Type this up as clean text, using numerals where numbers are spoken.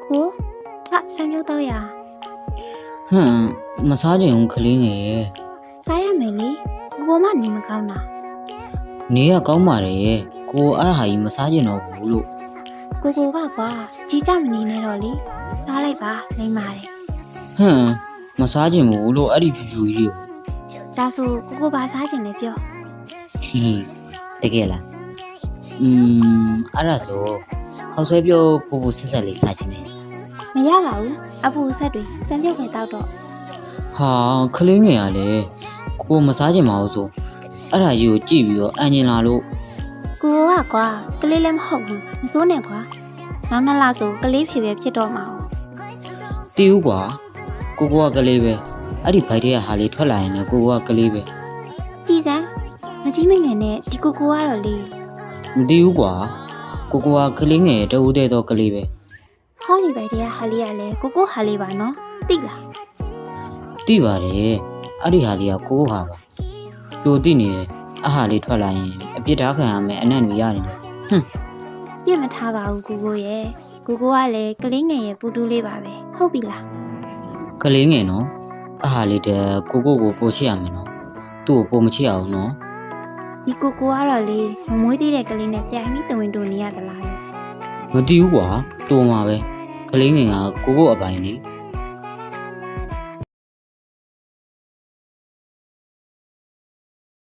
ကိုထဆံပြုတ်တော့ရ ဟမ်မစားချင်ဘူးကလေးငယ်ရဲ့ စားရမယ်လေကိုမနေမကောင်းတာ နေရကောင်းပါတယ်ရဲ့ကိုအားဟာကြီးမစားချင်တော့ဘူးလို့ ကိုကကွာကြီးကြမနေနဲ့တော့လေစားလိုက်ပါလိမ့်ပါတယ် ဟမ်မစားချင်ဘူးလို့အဲ့ဒီဖြူဖြူကြီး ဒါဆိုကိုဘာစားချင်လဲပြော ဟင်းတကယ်လားအဲ့ဒါဆိုခေါက်ဆွဲပြုတ်ပူပူဆက်ဆက်လေးစားချင်တယ် မရပါဘူးအပူဆက်တွေစံပြုတ်ခဲ့တော့တော့ ဟာကလေးငယ်ရလေကိုမစားချင်ပါဘူးဆိုအဲ့ဒါကြီးကိုကြည့်ပြီးတော့အန်ကျင်လာလို့ ကိုကွာကလေးလည်းမဟုတ်ဘူးမစိုးနဲ့ကွာနောက်နှစ်လဆိုကလေးဖြေပဲဖြစ်တော့မှာ တီးဦးကွာကိုကကလေးပဲအဲ့ဒီဘိုက်ထဲကဟာလေးထွက်လာရင်လည်းကိုကကလေးပဲ ကြည်စမ်းမကြီးမငယ်နဲ့ဒီကိုကတော့လေ မတီးဦးကွာကိုကကလေးငယ်တဦးတည်းတော့ကလေးပဲ ဟောဒီဘက်တည်းကဟာလေးကလည်းကိုဟာလေးပါနော်သိလား တိပါတယ်အဲ့ဒီဟာလေးကကိုဟာပါပြိုတိနေတယ်အဟာလေးထွက်လာရင်အပြစ်ထားခံရမယ်အနံ့တွေရနေတယ်ဟွန်း ပြစ်မထားပါဘူးကိုရဲ့ကိုကလည်းကလေးငယ်ရဲ့ပူတူးလေးပါပဲဟုတ်ပြီလား ကလေးငယ်နော်အဟာလေးတဲ့ကိုပို့ချစ်ရမယ်နော်သူ့ကိုပို့မချစ်အောင်နော် ဒီကိုကတော့လေမမွေးသေးတဲ့ကလေးနဲ့ပြိုင်ပြီးတဝင်းတူနေရသလား မတီးဘူးကွာတော်မှာပဲကလေးငယ်ကကိုအပိုင်လေး